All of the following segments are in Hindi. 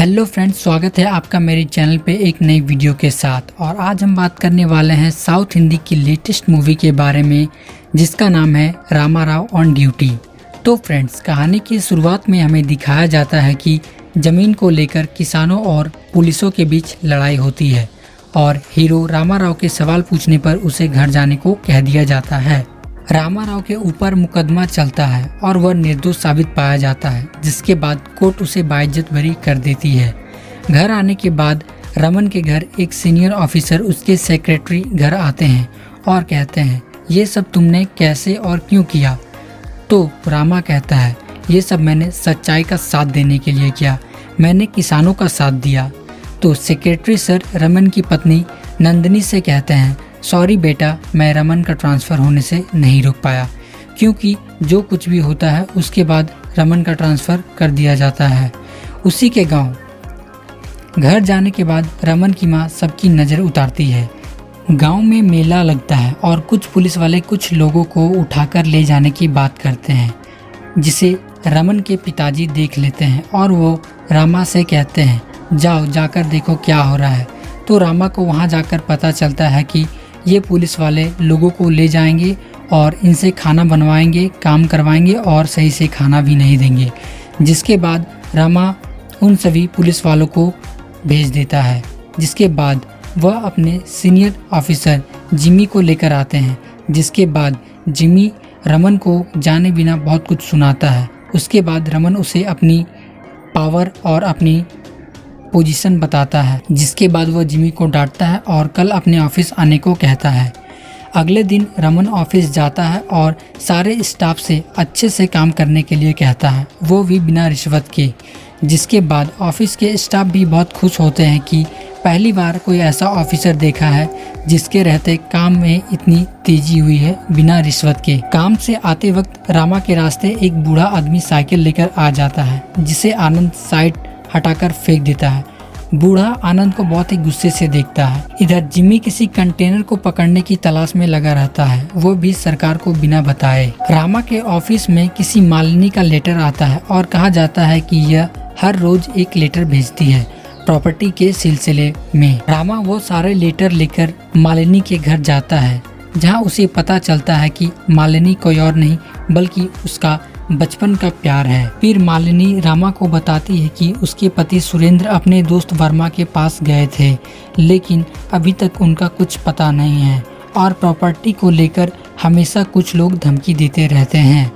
हेलो फ्रेंड्स, स्वागत है आपका मेरे चैनल पे एक नई वीडियो के साथ। और आज हम बात करने वाले हैं साउथ हिंदी की लेटेस्ट मूवी के बारे में जिसका नाम है रामा राव ऑन ड्यूटी। तो फ्रेंड्स, कहानी की शुरुआत में हमें दिखाया जाता है कि ज़मीन को लेकर किसानों और पुलिसों के बीच लड़ाई होती है और हीरो रामा राव के सवाल पूछने पर उसे घर जाने को कह दिया जाता है। रामा राव के ऊपर मुकदमा चलता है और वह निर्दोष साबित पाया जाता है, जिसके बाद कोर्ट उसे बाइज्जत बरी कर देती है। घर आने के बाद रमन के घर एक सीनियर ऑफिसर उसके सेक्रेटरी घर आते हैं और कहते हैं, ये सब तुमने कैसे और क्यों किया? तो रामा कहता है, ये सब मैंने सच्चाई का साथ देने के लिए किया, मैंने किसानों का साथ दिया। तो सेक्रेटरी सर रमन की पत्नी नंदिनी से कहते हैं, सॉरी बेटा, मैं रमन का ट्रांसफ़र होने से नहीं रुक पाया, क्योंकि जो कुछ भी होता है उसके बाद रमन का ट्रांसफ़र कर दिया जाता है उसी के गांव। घर जाने के बाद रमन की मां सबकी नज़र उतारती है। गांव में मेला लगता है और कुछ पुलिस वाले कुछ लोगों को उठाकर ले जाने की बात करते हैं, जिसे रमन के पिताजी देख लेते हैं और वो रामा से कहते हैं, जाओ जाकर देखो क्या हो रहा है। तो रामा को वहाँ जाकर पता चलता है कि ये पुलिस वाले लोगों को ले जाएंगे और इनसे खाना बनवाएंगे, काम करवाएंगे और सही से खाना भी नहीं देंगे। जिसके बाद रामा उन सभी पुलिस वालों को भेज देता है, जिसके बाद वह अपने सीनियर ऑफिसर जिमी को लेकर आते हैं। जिसके बाद जिमी रमन को जाने बिना बहुत कुछ सुनाता है। उसके बाद रमन उसे अपनी पावर और अपनी पोजीशन बताता है, जिसके बाद वह जिमी को डांटता है और कल अपने ऑफिस आने को कहता है। अगले दिन रमन ऑफिस जाता है और सारे स्टाफ से अच्छे से काम करने के लिए कहता है, वो भी बिना रिश्वत के। जिसके बाद ऑफिस के स्टाफ भी बहुत खुश होते हैं कि पहली बार कोई ऐसा ऑफिसर देखा है जिसके रहते काम में इतनी तेजी हुई है बिना रिश्वत के। काम से आते वक्त रामा के रास्ते एक बूढ़ा आदमी साइकिल लेकर आ जाता है, जिसे आनंद साइड हटाकर फेंक देता है। बूढ़ा आनंद को बहुत ही गुस्से से देखता है। इधर जिमी किसी कंटेनर को पकड़ने की तलाश में लगा रहता है, वो भी सरकार को बिना बताए। रामा के ऑफिस में किसी मालिनी का लेटर आता है और कहा जाता है कि यह हर रोज एक लेटर भेजती है प्रॉपर्टी के सिलसिले में। रामा वो सारे लेटर लेकर मालिनी के घर जाता है, जहाँ उसे पता चलता है कि मालिनी कोई और नहीं बल्कि उसका बचपन का प्यार है। फिर मालिनी रामा को बताती है कि उसके पति सुरेंद्र अपने दोस्त वर्मा के पास गए थे, लेकिन अभी तक उनका कुछ पता नहीं है और प्रॉपर्टी को लेकर हमेशा कुछ लोग धमकी देते रहते हैं।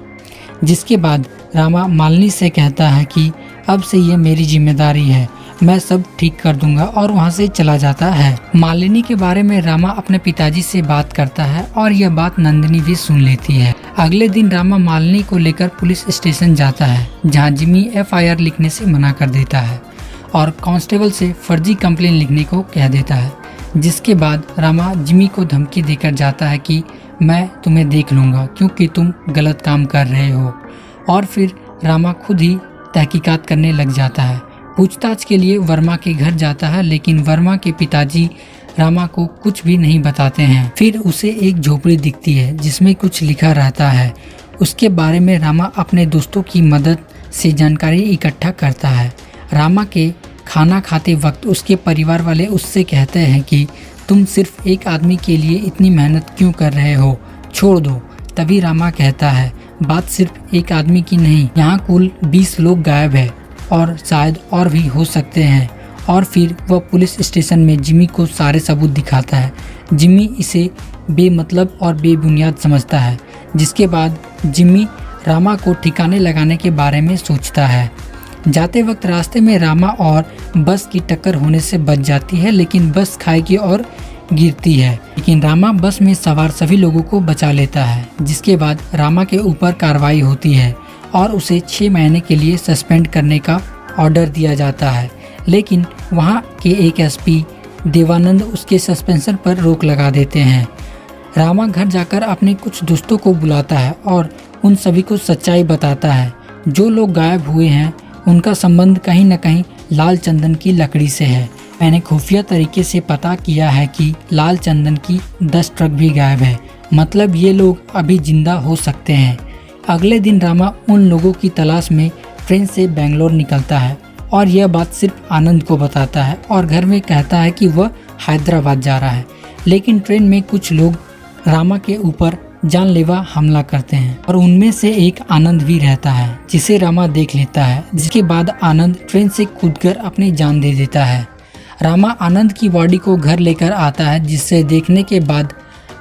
जिसके बाद रामा मालिनी से कहता है कि अब से ये मेरी जिम्मेदारी है, मैं सब ठीक कर दूंगा और वहाँ से चला जाता है। मालिनी के बारे में रामा अपने पिताजी से बात करता है और यह बात नंदिनी भी सुन लेती है। अगले दिन रामा मालिनी को लेकर पुलिस स्टेशन जाता है, जहाँ जिमी FIR लिखने से मना कर देता है और कांस्टेबल से फर्जी कंप्लेन लिखने को कह देता है। जिसके बाद रामा जिमी को धमकी देकर जाता है कि मैं तुम्हें देख लूँगा क्योंकि तुम गलत काम कर रहे हो। और फिर रामा खुद ही तहकीकात करने लग जाता है। पूछताछ के लिए वर्मा के घर जाता है, लेकिन वर्मा के पिताजी रामा को कुछ भी नहीं बताते हैं। फिर उसे एक झोपड़ी दिखती है जिसमें कुछ लिखा रहता है। उसके बारे में रामा अपने दोस्तों की मदद से जानकारी इकट्ठा करता है। रामा के खाना खाते वक्त उसके परिवार वाले उससे कहते हैं कि तुम सिर्फ एक आदमी के लिए इतनी मेहनत क्यों कर रहे हो, छोड़ दो। तभी रामा कहता है, बात सिर्फ एक आदमी की नहीं, यहाँ कुल 20 लोग गायब है और शायद और भी हो सकते हैं। और फिर वह पुलिस स्टेशन में जिमी को सारे सबूत दिखाता है। जिमी इसे बेमतलब और बेबुनियाद समझता है। जिसके बाद जिमी रामा को ठिकाने लगाने के बारे में सोचता है। जाते वक्त रास्ते में रामा और बस की टक्कर होने से बच जाती है, लेकिन बस खाई की ओर गिरती है। लेकिन रामा बस में सवार सभी लोगों को बचा लेता है। जिसके बाद रामा के ऊपर कार्रवाई होती है और उसे 6 महीने के लिए सस्पेंड करने का ऑर्डर दिया जाता है, लेकिन वहां के एक SP देवानंद उसके सस्पेंशन पर रोक लगा देते हैं। रामा घर जाकर अपने कुछ दोस्तों को बुलाता है और उन सभी को सच्चाई बताता है। जो लोग गायब हुए हैं उनका संबंध कहीं न कहीं लाल चंदन की लकड़ी से है। मैंने खुफिया तरीके से पता किया है कि लाल चंदन की 10 ट्रक भी गायब है, मतलब ये लोग अभी जिंदा हो सकते हैं। अगले दिन रामा उन लोगों की तलाश में ट्रेन से बेंगलोर निकलता है और यह बात सिर्फ आनंद को बताता है और घर में कहता है कि वह हैदराबाद जा रहा है। लेकिन ट्रेन में कुछ लोग रामा के ऊपर जानलेवा हमला करते हैं और उनमें से एक आनंद भी रहता है जिसे रामा देख लेता है, जिसके बाद आनंद ट्रेन से कूदकर अपनी जान दे देता है। रामा आनंद की बॉडी को घर लेकर आता है, जिसे देखने के बाद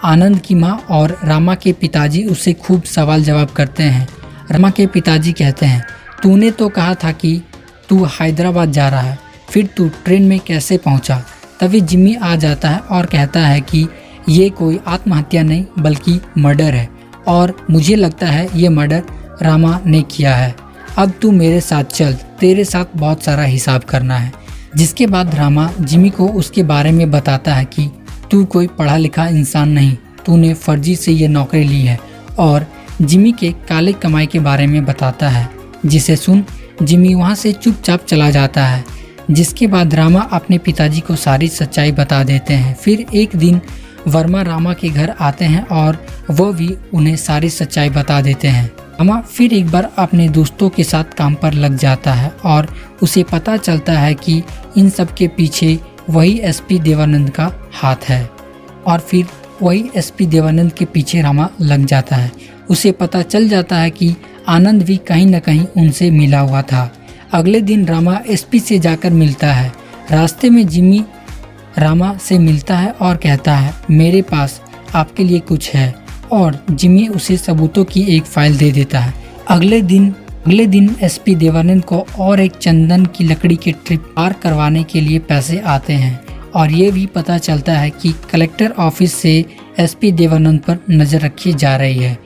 आनंद की मां और रामा के पिताजी उससे खूब सवाल जवाब करते हैं। रामा के पिताजी कहते हैं, तूने तो कहा था कि तू हैदराबाद जा रहा है, फिर तू ट्रेन में कैसे पहुंचा? तभी जिम्मी आ जाता है और कहता है कि ये कोई आत्महत्या नहीं बल्कि मर्डर है और मुझे लगता है ये मर्डर रामा ने किया है। अब तू मेरे साथ चल, तेरे साथ बहुत सारा हिसाब करना है। जिसके बाद रामा जिम्मी को उसके बारे में बताता है कि तू कोई पढ़ा लिखा इंसान नहीं, तूने फर्जी से ये नौकरी ली है, और जिम्मी के काले कमाई के बारे में बताता है, जिसे सुन जिम्मी वहाँ से चुपचाप चला जाता है। जिसके बाद रामा अपने पिताजी को सारी सच्चाई बता देते हैं। फिर एक दिन वर्मा रामा के घर आते हैं और वह भी उन्हें सारी सच्चाई बता देते हैं। रामा फिर एक बार अपने दोस्तों के साथ काम पर लग जाता है और उसे पता चलता है कि इन सब के पीछे वही एसपी देवानंद का हाथ है और फिर वही एसपी देवानंद के पीछे रामा लग जाता है। उसे पता चल जाता है कि आनंद भी कहीं न कहीं उनसे मिला हुआ था। अगले दिन रामा एसपी से जाकर मिलता है। रास्ते में जिम्मी रामा से मिलता है और कहता है, मेरे पास आपके लिए कुछ है, और जिम्मी उसे सबूतों की एक फाइल दे देता है। अगले दिन एसपी देवानंद को और एक चंदन की लकड़ी के ट्रिप पार करवाने के लिए पैसे आते हैं और ये भी पता चलता है कि कलेक्टर ऑफिस से एसपी देवानंद पर नजर रखी जा रही है।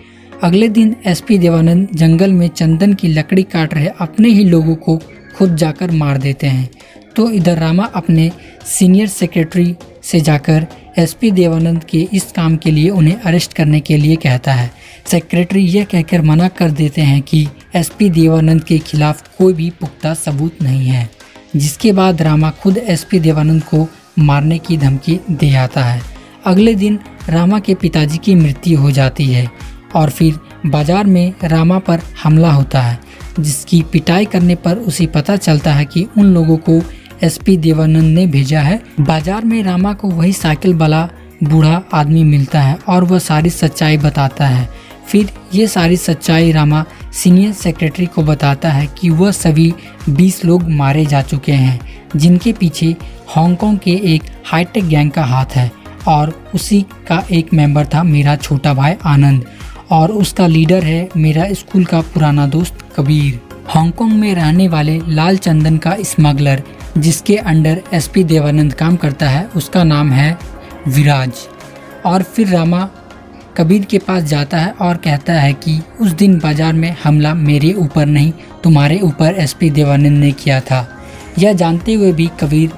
अगले दिन एसपी देवानंद जंगल में चंदन की लकड़ी काट रहे अपने ही लोगों को खुद जाकर मार देते हैं। तो इधर रामा अपने सीनियर सेक्रेटरी से जाकर एसपी देवानंद के इस काम के लिए उन्हें अरेस्ट करने के लिए कहता है। सेक्रेटरी यह कहकर मना कर देते हैं कि एसपी देवानंद के खिलाफ कोई भी पुख्ता सबूत नहीं है। जिसके बाद रामा खुद एसपी देवानंद को मारने की धमकी दे आता है। अगले दिन रामा के पिताजी की मृत्यु हो जाती है और फिर बाजार में रामा पर हमला होता है, जिसकी पिटाई करने पर उसे पता चलता है कि उन लोगों को एसपी देवानंद ने भेजा है। बाजार में रामा को वही साइकिल वाला बूढ़ा आदमी मिलता है और वह सारी सच्चाई बताता है। फिर ये सारी सच्चाई रामा सीनियर सेक्रेटरी को बताता है कि वह सभी 20 लोग मारे जा चुके हैं, जिनके पीछे हांगकांग के एक हाईटेक गैंग का हाथ है और उसी का एक मेंबर था मेरा छोटा भाई आनंद, और उसका लीडर है मेरा स्कूल का पुराना दोस्त कबीर। हांगकांग में रहने वाले लाल चंदन का स्मगलर जिसके अंडर एसपी देवानंद काम करता है, उसका नाम है विराज। और फिर रामा कबीर के पास जाता है और कहता है कि उस दिन बाजार में हमला मेरे ऊपर नहीं, तुम्हारे ऊपर एसपी देवानंद ने किया था। यह जानते हुए भी कबीर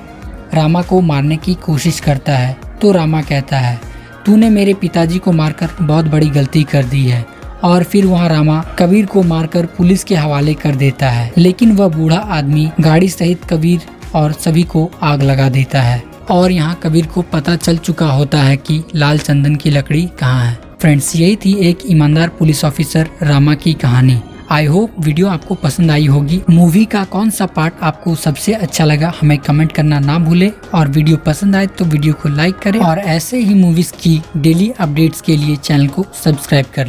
रामा को मारने की कोशिश करता है। तो रामा कहता है, तूने मेरे पिताजी को मारकर बहुत बड़ी गलती कर दी है। और फिर वहाँ रामा कबीर को मारकर पुलिस के हवाले कर देता है, लेकिन वह बूढ़ा आदमी गाड़ी सहित कबीर और सभी को आग लगा देता है। और यहाँ कबीर को पता चल चुका होता है कि लाल चंदन की लकड़ी कहाँ है। फ्रेंड्स, यही थी एक ईमानदार पुलिस ऑफिसर रामा की कहानी। आई होप वीडियो आपको पसंद आई होगी। मूवी का कौन सा पार्ट आपको सबसे अच्छा लगा हमें कमेंट करना ना भूले, और वीडियो पसंद आए तो वीडियो को लाइक करें और ऐसे ही मूवीज की डेली अपडेट्स के लिए चैनल को सब्सक्राइब करें।